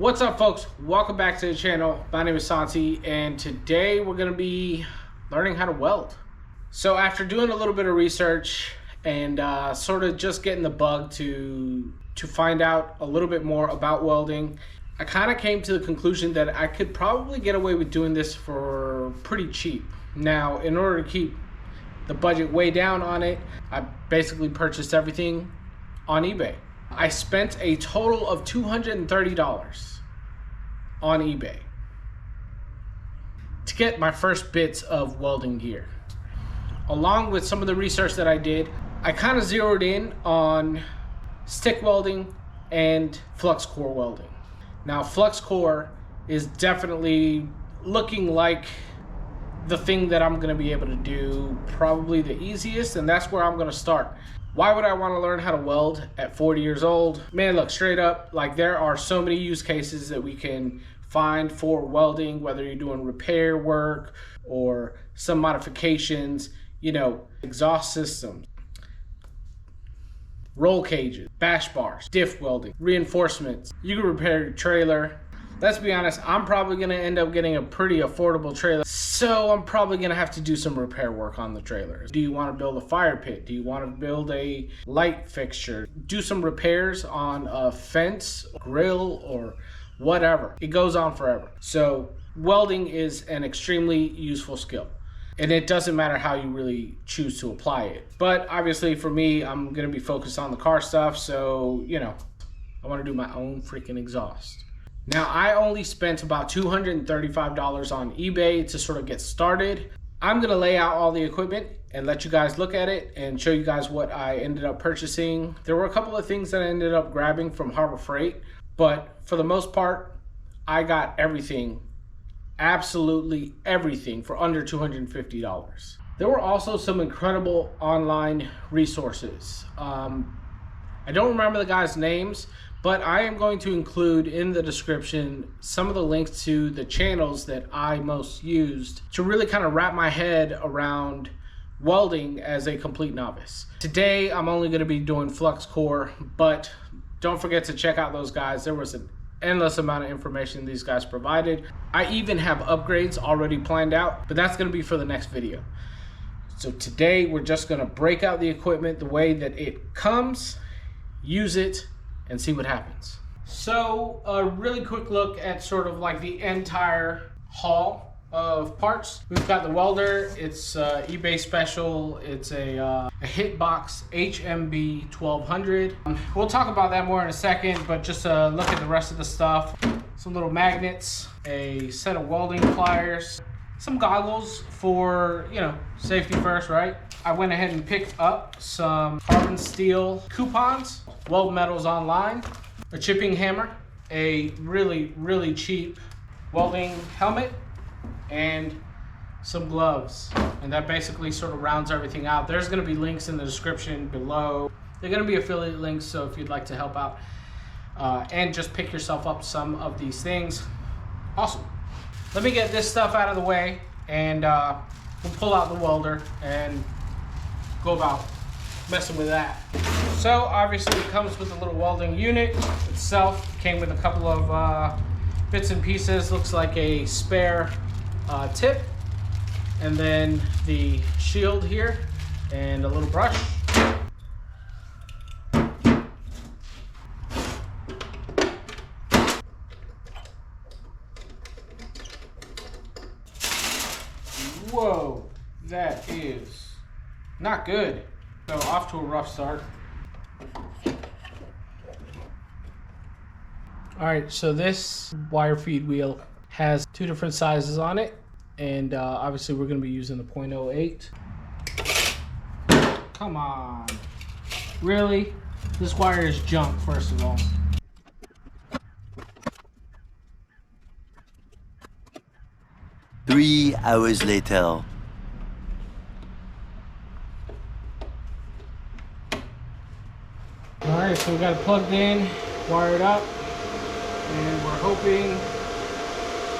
What's up, folks? Welcome back to the channel. My name is Santi, and today we're going to be learning how to weld. So after doing a little bit of research and sort of just getting the bug to find out a little bit more about welding, I kind of came to the conclusion that I could probably get away with doing this for pretty cheap. Now, in order to keep the budget way down on it, I basically purchased everything on eBay. I spent a total of $230 on eBay to get my first bits of welding gear. Along with some of the research that I did, I kind of zeroed in on stick welding and flux core welding. Now, flux core is definitely looking like the thing that I'm going to be able to do probably the easiest, and that's where I'm going to start. Why would I want to learn how to weld at 40 years old? Man, look, straight up, like, there are so many use cases that we can find for welding, whether you're doing repair work or some modifications, you know, exhaust systems, roll cages, bash bars, diff welding, reinforcements. You can repair your trailer. Let's be honest, I'm probably gonna end up getting a pretty affordable trailer, so I'm probably gonna have to do some repair work on the trailers. Do you wanna build a fire pit? Do you wanna build a light fixture? Do some repairs on a fence, grill, or whatever. It goes on forever. So welding is an extremely useful skill, and it doesn't matter how you really choose to apply it. But obviously for me, I'm gonna be focused on the car stuff, so, you know, I wanna do my own freaking exhaust. Now, I only spent about $235 on eBay to sort of get started. I'm gonna lay out all the equipment and let you guys look at it and show you guys what I ended up purchasing. There were a couple of things that I ended up grabbing from Harbor Freight, but for the most part, I got everything, absolutely everything, for under $250. There were also some incredible online resources. I don't remember the guys' names, but I am going to include in the description some of the links to the channels that I most used to really kind of wrap my head around welding as a complete novice. Today, I'm only gonna be doing flux core, but don't forget to check out those guys. There was an endless amount of information these guys provided. I even have upgrades already planned out, but that's gonna be for the next video. So today, we're just gonna break out the equipment the way that it comes, use it, and see what happens. So a really quick look at sort of like the entire haul of parts. We've got the welder. It's eBay special. It's a HITBOX HBM1200. We'll talk about that more in a second, but just look at the rest of the stuff. Some little magnets, a set of welding pliers, some goggles for, you know, safety first, right? I went ahead and picked up some carbon steel coupons, Weld Metals Online, a chipping hammer, a really, really cheap welding helmet, and some gloves. And that basically sort of rounds everything out. There's gonna be links in the description below. They're gonna be affiliate links, so if you'd like to help out and just pick yourself up some of these things, awesome. Let me get this stuff out of the way, and we'll pull out the welder and go about messing with that. So obviously it comes with a little welding unit itself. Came with a couple of bits and pieces. Looks like a spare tip, and then the shield here, and a little brush. Whoa, that is not good. So off to a rough start. All right, so this wire feed wheel has two different sizes on it, and obviously we're gonna be using the 0.08. Come on, really? This wire is junk, first of all. Three hours later. All right, so we got it plugged in, wired up, and we're hoping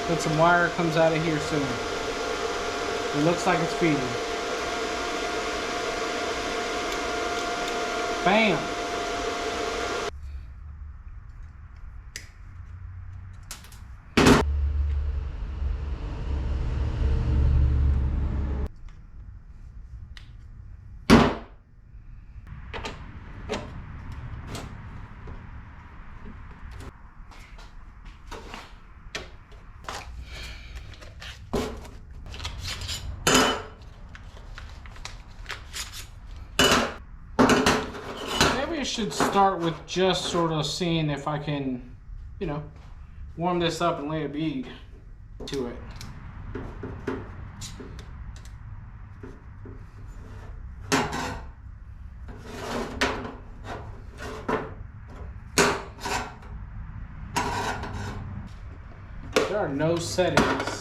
that some wire comes out of here soon. It looks like it's feeding. Bam! should start with just sort of seeing if I can, you know, warm this up and lay a bead to it. There are no settings.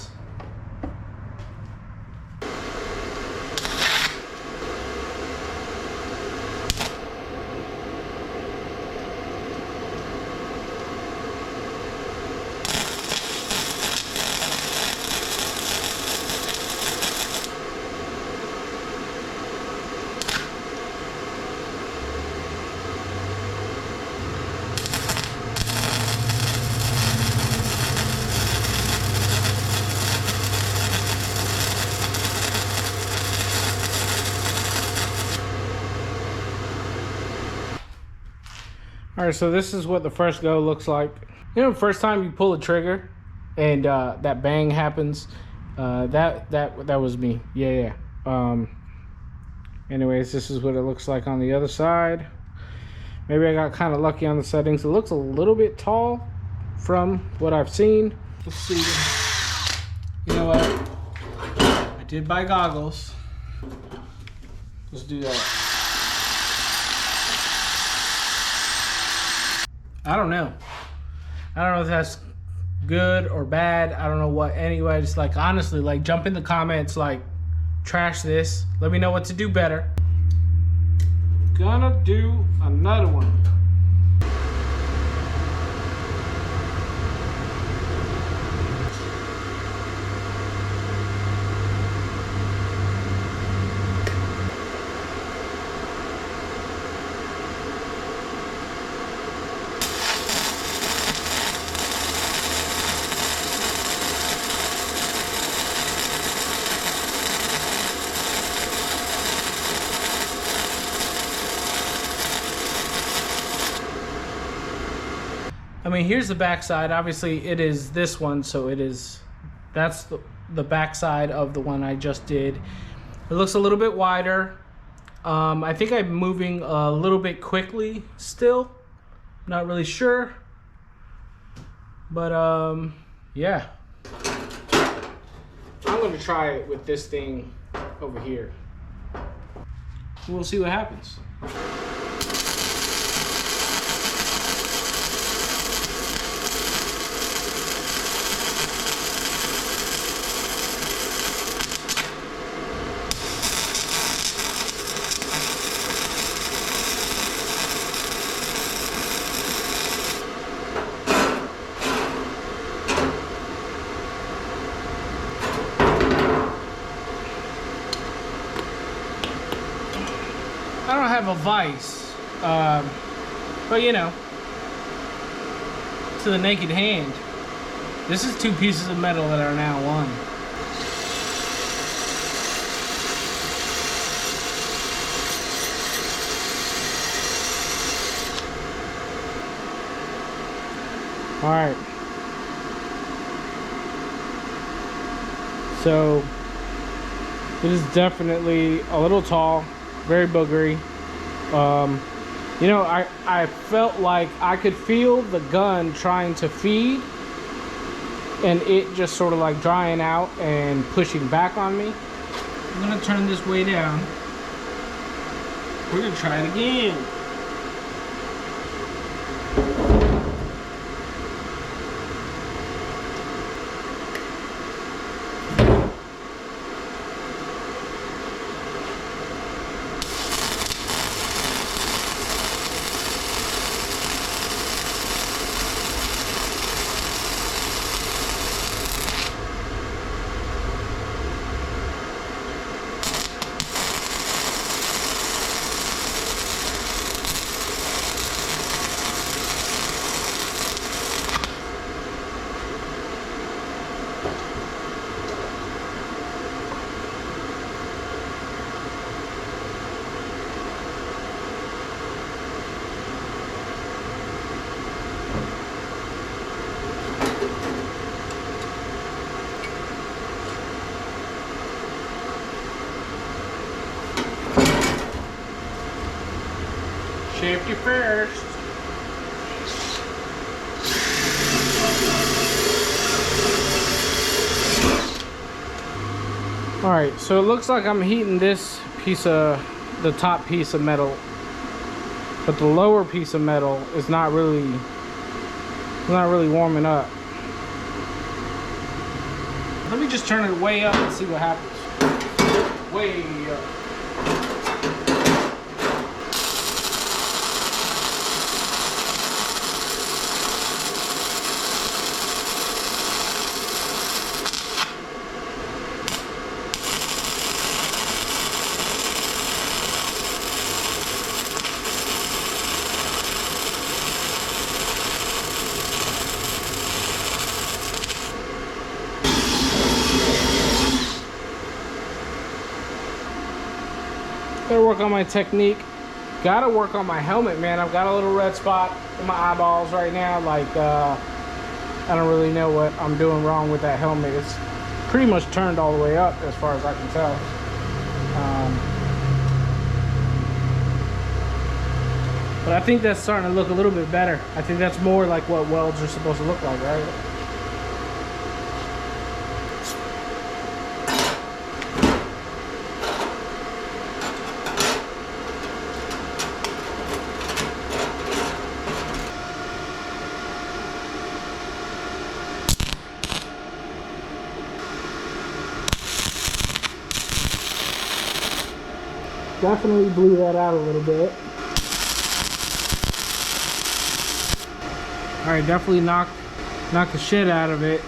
All right, so this is what the first go looks like. You know, first time you pull a trigger and that bang happens, that was me. Yeah. Anyways, this is what it looks like on the other side. Maybe I got kind of lucky on the settings. It looks a little bit tall from what I've seen. Let's see. You know what? I did buy goggles. Let's do that. I don't know if that's good or bad. I don't know what. Anyway, just like honestly, like jump in the comments, like trash this. Let me know what to do better. Gonna do another one. I mean, here's the back side. Obviously, it is this one, so that's the back side of the one I just did. It looks a little bit wider. I think I'm moving a little bit quickly still. Not really sure. But, yeah. I'm going to try it with this thing over here. We'll see what happens. I don't have a vise, but you know, to the naked hand, this is two pieces of metal that are now one. All right. So it is definitely a little tall. Very boogery. You know, I felt like I could feel the gun trying to feed and it just sort of like drying out and pushing back on me. I'm gonna turn this way down. We're gonna try it again. Safety first. Alright, so it looks like I'm heating this piece of, the top piece of metal, but the lower piece of metal is not really warming up. Let me just turn it way up and see what happens. Way up. Gotta work on my technique. Gotta work on my helmet, man. I've got a little red spot in my eyeballs right now. Like, I don't really know what I'm doing wrong with that helmet. It's pretty much turned all the way up as far as I can tell. But I think that's starting to look a little bit better. I think that's more like what welds are supposed to look like, right? Definitely blew that out a little bit. All right, definitely knocked the shit out of it.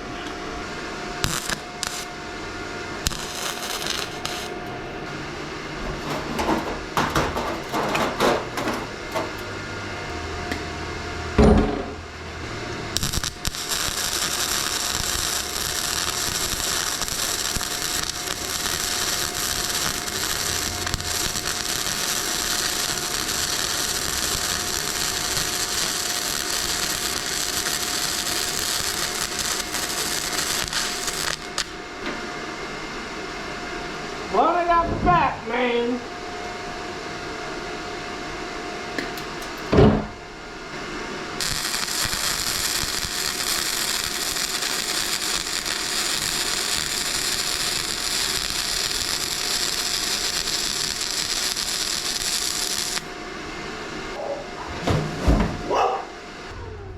Running out the back, man.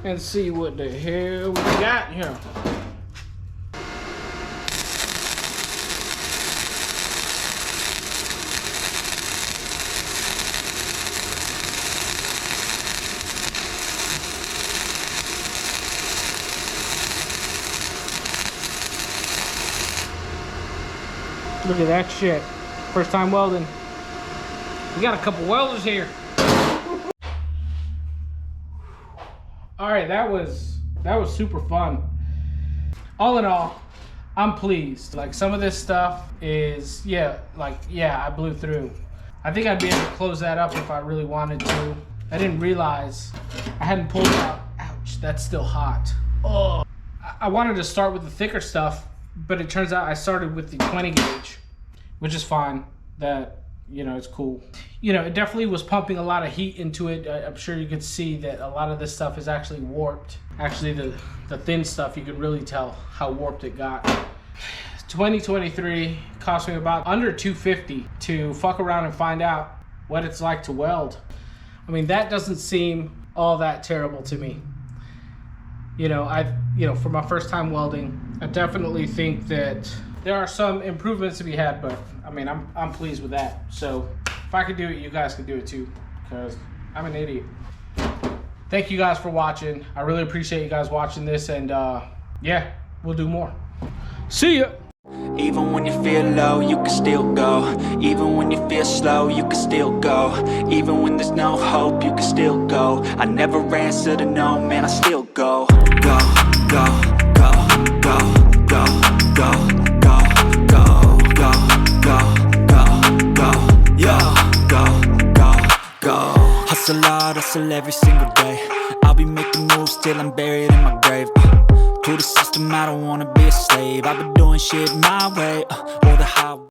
And see what the hell we got here. Look at that shit. First time welding. We got a couple welders here. All right, that was super fun. All in all, I'm pleased. Like, some of this stuff is, yeah, I blew through. I think I'd be able to close that up if I really wanted to. I didn't realize I hadn't pulled out. Ouch, that's still hot. Oh, I wanted to start with the thicker stuff, but it turns out I started with the 20 gauge, which is fine. That, you know, it's cool. You know, it definitely was pumping a lot of heat into it. I'm sure you could see that a lot of this stuff is actually warped. Actually, the thin stuff, you could really tell how warped it got. 2023 cost me about under $250 to fuck around and find out what it's like to weld. I mean, that doesn't seem all that terrible to me. You know, for my first time welding, I definitely think that there are some improvements to be had, but I mean, I'm pleased with that. So if I could do it, you guys can do it too, because I'm an idiot. Thank you guys for watching. I really appreciate you guys watching this, and yeah, we'll do more. See ya. Even when you feel low, you can still go. Even when you feel slow, you can still go. Even when there's no hope, you can still go. I never answer to no, man, I still go. Go, go, go, go, go, go, go, go, go, go, go, go, yeah, go, go, go. Hustle hard, hustle every single day. I'll be making moves till I'm buried in my grave. To the system, I don't wanna be a slave. I've been doing shit my way, or the highway.